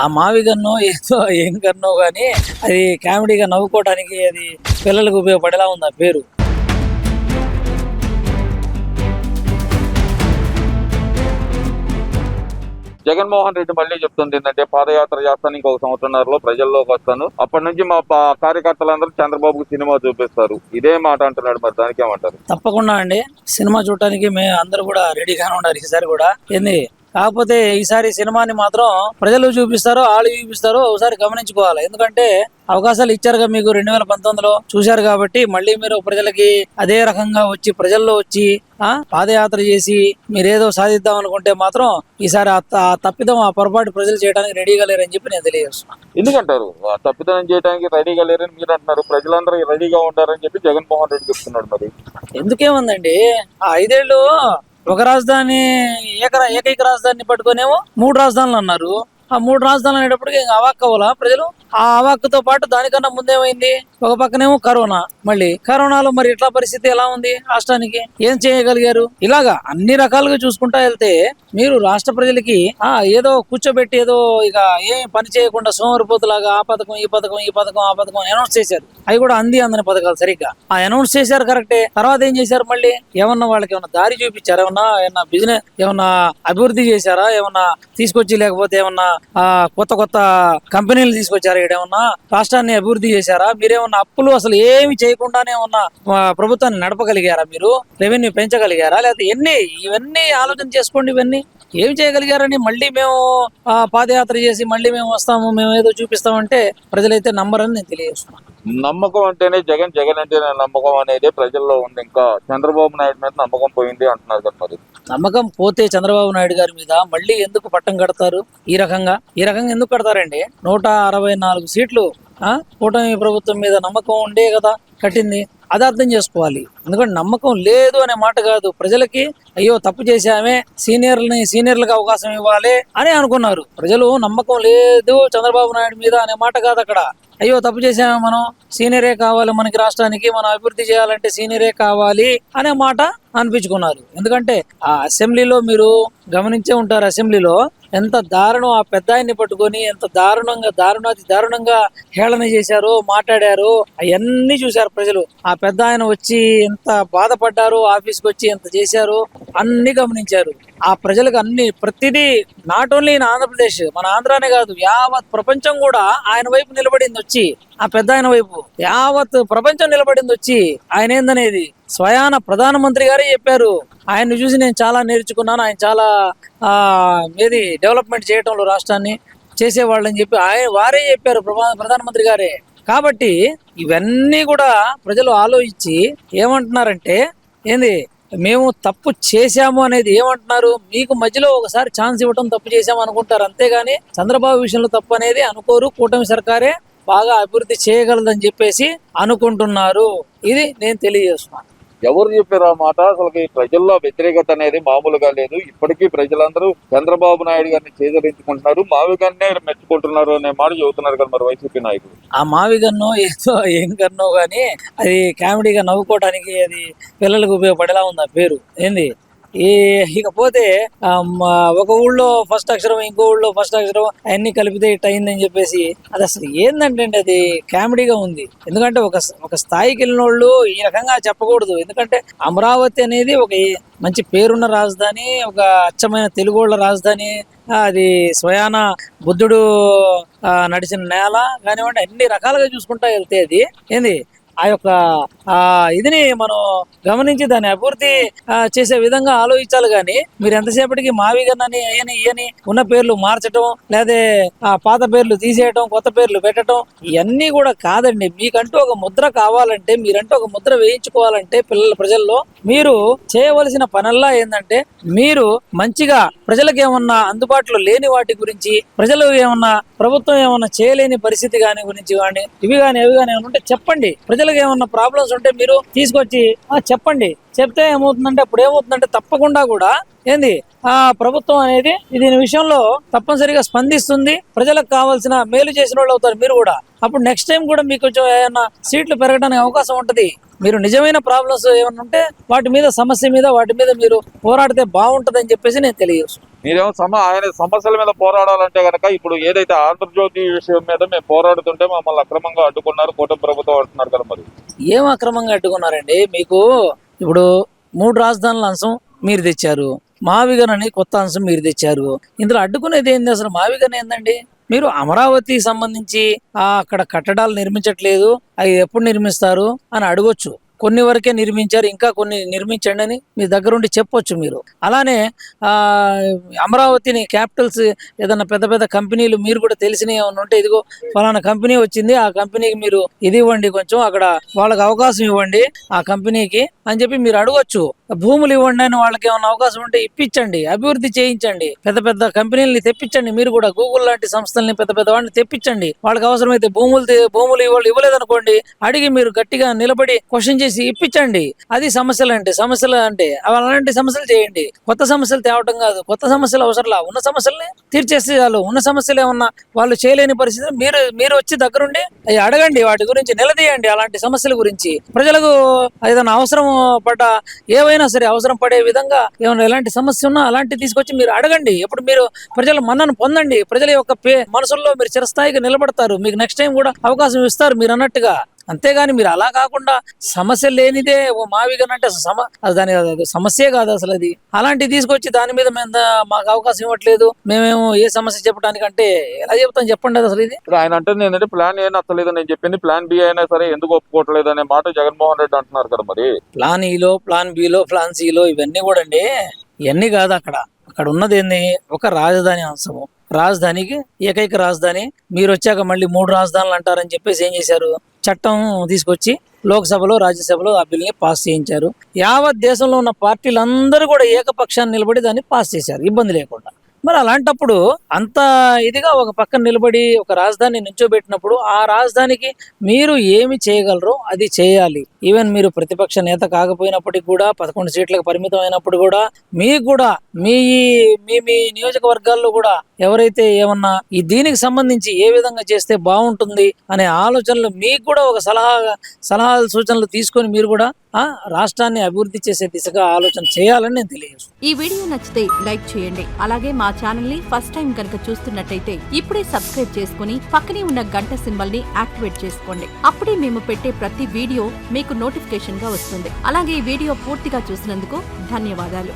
ఆ మావి గన్నో ఏదో ఏం గన్నో కానీ అది కామెడీగా నవ్వుకోవడానికి అది పిల్లలకు ఉపయోగపడేలా ఉంది ఆ పేరు. జగన్మోహన్ రెడ్డి మళ్ళీ చెప్తుంది ఏంటంటే పాదయాత్ర చేస్తాను, ఇంకొక సంవత్సరంలో ప్రజల్లోకి వస్తాను, అప్పటి నుంచి మా కార్యకర్తలందరూ చంద్రబాబుకు సినిమా చూపిస్తారు, ఇదే మాట అంటున్నాడు. మరి దానికి ఏమంటారు? తప్పకుండా అండి, సినిమా చూడటానికి మేము అందరూ కూడా రెడీగానే ఉన్నారు ఈసారి కూడా. ఏంది కాకపోతే ఈసారి సినిమాని మాత్రం ప్రజలు చూపిస్తారో వాళ్ళు చూపిస్తారో ఒకసారి గమనించుకోవాలి. ఎందుకంటే అవకాశాలు ఇచ్చారుగా మీకు 2019లో చూశారు కాబట్టి మళ్ళీ మీరు ప్రజలకి అదే రకంగా వచ్చి ప్రజల్లో వచ్చి పాదయాత్ర చేసి మీరేదో సాధిద్దాం అనుకుంటే మాత్రం ఈసారి ఆ తప్పిదం ఆ పొరపాటు ప్రజలు చేయడానికి రెడీగా లేరని చెప్పి నేను తెలియజేస్తున్నాను. ఎందుకంటారు తప్పిదం చేయడానికి రెడీగా లేరని మీరు అంటున్నారు? ప్రజలందరూ రెడీగా ఉంటారని చెప్పి జగన్మోహన్ రెడ్డి చెప్తున్నాడు. మరి ఎందుకేముందండి, ఆ 5 ఏళ్ళు ఒక రాజధాని ఏకైక రాజధానిని పట్టుకునేమో 3 రాజధానులు అన్నారు. ఆ 3 రాజధానులు అనేటప్పటికి అవాక్కవలా ప్రజలు. ఆ అవాక్కుతో పాటు దానికన్నా ముందేమైంది, ఒక పక్కనేమో కరోనా. మళ్ళీ కరోనాలో మరి ఇట్లా పరిస్థితి ఎలా ఉంది రాష్ట్రానికి, ఏం చేయగలిగారు? ఇలాగా అన్ని రకాలుగా చూసుకుంటా వెళ్తే మీరు రాష్ట్ర ప్రజలకి ఏదో కూర్చోబెట్టి ఏదో ఇక ఏం పని చేయకుండా సోమరిపోతులాగా ఆ పథకం ఈ పథకం ఈ పథకం ఆ పథకం అనౌన్స్ చేశారు. అవి కూడా అందని పథకాలు సరిగ్గా అనౌన్స్ చేశారు, కరెక్టే. తర్వాత ఏం చేశారు? మళ్ళీ ఏమన్నా వాళ్ళకి ఏమన్నా దారి చూపించారా? ఏమన్నా బిజినెస్ ఏమన్నా అభివృద్ధి చేశారా? ఏమన్నా తీసుకొచ్చి, లేకపోతే ఏమన్నా కొత్త కొత్త కంపెనీలు తీసుకొచ్చారా? ఏమన్నా రాష్ట్రాన్ని అభివృద్ధి చేశారా? మీరేమన్నా అప్పులు అసలు ఏమి చేయకుండానే ఉన్న ప్రభుత్వాన్ని నడపగలిగారా? మీరు రెవెన్యూ పెంచగలిగారా? లేకపోతే ఇవన్నీ ఆలోచన చేసుకోండి. ఇవన్నీ ఏమి చేయగలిగారని మళ్ళీ మేము పాదయాత్ర చేసి మళ్ళీ మేము వస్తాము, మేము ఏదో చూపిస్తామంటే ప్రజలైతే నమ్మరని నేను తెలియజేస్తున్నాను. నమ్మకం అంటేనే జగన్, జగన్ అంటేనే నమ్మకం అనేది ప్రజల్లో ఉంది. ఇంకా చంద్రబాబు నాయుడు మీద నమ్మకం పోయింది అంటున్నారు కదా. మరి నమ్మకం పోతే చంద్రబాబు నాయుడు గారి మీద మళ్ళీ ఎందుకు పట్టం కడతారు? ఈ రకంగా ఎందుకు కడతారండి? 164 సీట్లు కూటమి ప్రభుత్వం మీద నమ్మకం ఉండే కదా కట్టింది. అది అర్థం చేసుకోవాలి. ఎందుకంటే నమ్మకం లేదు అనే మాట కాదు, ప్రజలకి అయ్యో తప్పు చేశామే, సీనియర్లకు అవకాశం ఇవ్వాలి అని అనుకున్నారు ప్రజలు. నమ్మకం లేదు చంద్రబాబు నాయుడు మీద అనే మాట కాదు అక్కడ. అయ్యో తప్పు చేసామే, మనం సీనియరే కావాలి, మనకి రాష్ట్రానికి మనం అభివృద్ధి చేయాలంటే సీనియరే కావాలి అనే మాట అనిపించుకున్నారు. ఎందుకంటే ఆ అసెంబ్లీలో మీరు గమనించే ఉంటారు, అసెంబ్లీలో ఎంత దారుణం ఆ పెద్ద ఆయన్ని పట్టుకొని ఎంత దారుణంగా హేళన చేశారో, మాట్లాడారు, అవన్నీ చూశారు ప్రజలు. ఆ పెద్ద ఆయన వచ్చి ఎంత బాధపడ్డారు, ఆఫీస్కి వచ్చి ఎంత చేశారు అన్ని గమనించారు. ఆ ప్రజలకు ప్రతిదీ నాట్ ఓన్లీ ఇన్ ఆంధ్రప్రదేశ్, మన ఆంధ్రానే కాదు యావత్ ప్రపంచం కూడా ఆయన వైపు నిలబడింది వచ్చి, ఆ పెద్ద ఆయన వైపు యావత్ ప్రపంచం నిలబడింది వచ్చి. ఆయన ఏందనేది స్వయాన ప్రధానమంత్రి గారే చెప్పారు. ఆయన్ని చూసి నేను చాలా నేర్చుకున్నాను, ఆయన చాలా డెవలప్మెంట్ చేయటంలో రాష్ట్రాన్ని చేసేవాళ్ళని చెప్పి వారే చెప్పారు, ప్రధానమంత్రి గారే. కాబట్టి ఇవన్నీ కూడా ప్రజలు ఆలోచించి ఏమంటున్నారంటే మేము తప్పు చేశాము అనేది ఏమంటున్నారు? మీకు మధ్యలో ఒకసారి ఛాన్స్ ఇవ్వటం తప్పు చేశాము అనుకుంటారు, అంతేగాని చంద్రబాబు విషయంలో తప్పు అనేది అనుకోరు. కూటమి సర్కారే బాగా అభివృద్ధి చేయగలదని చెప్పేసి అనుకుంటున్నారు. ఇది నేను తెలియజేస్తున్నాను. ఎవరు చెప్పారు ఆ మాట? అసలు ప్రజల్లో వ్యతిరేకత అనేది మామూలుగా లేదు. ఇప్పటికీ ప్రజలందరూ చంద్రబాబు నాయుడు గారిని చేదరించుకుంటున్నారు, మావి గన్నే మెచ్చుకుంటున్నారు అనే మాట చెబుతున్నారు కదా మరి వైసీపీ నాయకులు. ఆ మావి గన్నో ఏదో ఏం గన్నో కానీ అది కామెడీగా నవ్వుకోవడానికి అది పిల్లలకు ఉపయోగపడేలా ఉంది ఆ పేరు. ఇకపోతే ఒక ఊళ్ళో ఫస్ట్ అక్షరం, ఇంకో ఊళ్ళో ఫస్ట్ అక్షరం, అవన్నీ కలిపితే ఇట్ అయిందని చెప్పేసి అది అసలు ఏందంటే అది కామెడీగా ఉంది. ఎందుకంటే ఒక స్థాయికి వెళ్ళిన వాళ్ళు ఈ రకంగా చెప్పకూడదు. ఎందుకంటే అమరావతి అనేది ఒక మంచి పేరున్న రాజధాని, ఒక అచ్చమైన తెలుగోళ్ళ రాజధాని. అది స్వయాన బుద్ధుడు నడిచిన నేల కానివ్వండి, అన్ని రకాలుగా చూసుకుంటా వెళ్తే అది ఆ యొక్క ఇదిని మనం గమనించి దాన్ని అభివృద్ధి చేసే విధంగా ఆలోచించాలి. కానీ మీరు ఎంతసేపటికి మావి గన్నని అయ్యని ఉన్న పేర్లు మార్చడం, లేదా ఆ పాత పేర్లు తీసేయటం, కొత్త పేర్లు పెట్టడం, ఇవన్నీ కూడా కాదండి. మీకంటూ ఒక ముద్ర కావాలంటే, మీరంటూ ఒక ముద్ర వేయించుకోవాలంటే ప్రజల్లో మీరు చేయవలసిన పనల్లా ఏంటంటే, మీరు మంచిగా ప్రజలకు ఏమన్నా అందుబాటులో లేని వాటి గురించి, ప్రజలు ఏమన్నా ప్రభుత్వం ఏమన్నా చేయలేని పరిస్థితి గురించి కానీ ఇవి కానీ ఏమన్నా చెప్పండి. ప్రజలకు ఏమన్నా ప్రాబ్లమ్స్ ఉంటే మీరు తీసుకొచ్చి చెప్పండి. చెప్తే అప్పుడు ఏమవుతుందంటే తప్పకుండా కూడా ప్రభుత్వం అనేది దీని విషయంలో తప్పనిసరిగా స్పందిస్తుంది. ప్రజలకు కావాల్సిన మేలు చేసిన వాళ్ళు అవుతారు మీరు కూడా. అప్పుడు నెక్స్ట్ టైం కూడా మీకు కొంచెం ఏమైనా సీట్లు పెరగడానికి అవకాశం ఉంటది. మీరు నిజమైన ప్రాబ్లమ్స్ ఏమైనా ఉంటే వాటి మీద వాటి మీద మీరు పోరాడితే బాగుంటుందని చెప్పేసి నేను తెలియజేస్తున్నాను. మీరేమో ఆయన సమస్యల మీద పోరాడాలంటే కనుక ఇప్పుడు ఏదైతే ఆంధ్రజ్యోతి విషయం మీద మేము పోరాడుతుంటే మమ్మల్ని అక్రమంగా అడ్డుకున్నారు కూటమి ప్రభుత్వం అంటున్నారు కదా, మరి ఏం అక్రమంగా అడ్డుకున్నారండి? మీకు ఇప్పుడు 3 రాజధానుల అంశం మీరు తెచ్చారు, మావిగన్ అని కొత్త అంశం మీరు తెచ్చారు. ఇందులో అడ్డుకునేది ఏంది? అసలు మావిగన్ ఏందండి? మీరు అమరావతికి సంబంధించి అక్కడ కట్టడాలు నిర్మించట్లేదు, అవి ఎప్పుడు నిర్మిస్తారు అని అడగొచ్చు. కొన్ని వరకే నిర్మించారు, ఇంకా కొన్ని నిర్మించండి అని మీ దగ్గరుండి చెప్పొచ్చు మీరు. అలానే అమరావతిని క్యాపిటల్స్ ఏదన్నా పెద్ద పెద్ద కంపెనీలు మీరు కూడా తెలిసినవి ఏమన్నా ఉంటే, ఇదిగో ఫలానా కంపెనీ వచ్చింది, ఆ కంపెనీకి మీరు ఇది ఇవ్వండి, కొంచెం అక్కడ వాళ్ళకి అవకాశం ఇవ్వండి ఆ కంపెనీకి అని చెప్పి మీరు అడగొచ్చు. భూములు ఇవ్వండి అని వాళ్ళకి ఏమైనా అవకాశం ఉంటే ఇప్పించండి, అభివృద్ధి చేయించండి, పెద్ద పెద్ద కంపెనీలని తెప్పించండి. మీరు కూడా గూగుల్ లాంటి సంస్థల్ని పెద్ద పెద్ద వాడిని తెప్పించండి. వాళ్ళకి అవసరమైతే భూములు ఇవ్వలేదనుకోండి, అడిగి మీరు గట్టిగా నిలబడి క్వశ్చన్ చేసి ఇప్పించండి. అది సమస్యలు అంటే అలాంటి సమస్యలు చేయండి. కొత్త సమస్యలు తేవటం కాదు. కొత్త సమస్యలు అవసరంలా, ఉన్న సమస్యల్ని తీర్చేస్తే చాలు. ఉన్న సమస్యలు ఏమన్నా వాళ్ళు చేయలేని పరిస్థితి మీరు వచ్చి దగ్గరుండి అవి అడగండి, వాటి గురించి నిలదీయండి. అలాంటి సమస్యల గురించి ప్రజలకు ఏదైనా అవసరం ఏవైనా సరే అవసరం పడే విధంగా ఏమైనా ఎలాంటి సమస్య ఉన్నా అలాంటివి తీసుకొచ్చి మీరు అడగండి. ఎప్పుడు మీరు ప్రజల మన్నను పొందండి, ప్రజల యొక్క మనసుల్లో మీరు చిరస్థాయిగా నిలబడతారు, మీకు నెక్స్ట్ టైం కూడా అవకాశం ఇస్తారు మీరు అన్నట్టుగా. అంతేగాని మీరు అలా కాకుండా సమస్య లేనిదే మావిగన్ అంటే దాని సమస్యే కాదు అసలు. అది అలాంటివి తీసుకొచ్చి దాని మీద మాకు అవకాశం ఇవ్వట్లేదు, మేమేమో ఏ సమస్య చెప్పడానికంటే ఎలా చెప్తాం చెప్పండి అసలు. ఇది ఆయన అంటే నేనంటే ప్లాన్ ఏ నచ్చలేదు, నేను చెప్పింది ప్లాన్ బి అయినా సరే ఎందుకు ఒప్పుకోవట్లేదు అనే మాట జగన్మోహన్ రెడ్డి అంటున్నారు కదా. మరి ప్లాన్ ఈలో, ప్లాన్ బిలో, ప్లాన్ సిలో ఇవన్నీ కూడా అండి, ఇవన్నీ కాదు. అక్కడ ఉన్నది ఏంది? ఒక రాజధాని అంశము. రాజధానికి ఏకైక రాజధాని. మీరు వచ్చాక మళ్ళీ 3 రాజధానులు అంటారని చెప్పేసి ఏం చేశారు? చట్టం తీసుకొచ్చి లోక్సభలో, రాజ్యసభలో ఆ బిల్ని పాస్ చేయించారు. యావత్ దేశంలో ఉన్న పార్టీలందరూ కూడా ఏకపక్షాన్ని నిలబడి దాన్ని పాస్ చేశారు ఇబ్బంది లేకుండా. మరి అలాంటప్పుడు అంత ఇదిగా ఒక పక్కన నిలబడి ఒక రాజధాని నుంచోబెట్టినప్పుడు ఆ రాజధానికి మీరు ఏమి చేయగలరో అది చేయాలి. ఈవెన్ మీరు ప్రతిపక్ష నేత కాకపోయినప్పటికీ కూడా 11 సీట్లకు పరిమితం అయినప్పుడు కూడా మీకు కూడా మీ నియోజకవర్గాల్లో కూడా ఎవరైతే ఏమన్నా దీనికి సంబంధించి ఏ విధంగా చేస్తే బాగుంటుంది అనే ఆలోచనలు మీకు కూడా ఒక సలహాలు సూచనలు తీసుకొని మీరు కూడా రాష్ట్రాన్ని అభివృద్ధి చేసే దిశగా ఆలోచన చేయాలని నేను తెలియజేస్తాను. ఈ వీడియో నచ్చితే లైక్ చేయండి. అలాగే మా ఛానల్ ని ఫస్ట్ టైం కనుక చూస్తున్నట్టయితే ఇప్పుడే సబ్స్క్రైబ్ చేసుకుని పక్కనే ఉన్న గంట సింబల్ ని యాక్టివేట్ చేసుకోండి. అప్పుడే మేము పెట్టే ప్రతి వీడియో మీకు నోటిఫికేషన్ గా వస్తుంది. అలాగే ఈ వీడియో పూర్తిగా చూసినందుకు ధన్యవాదాలు.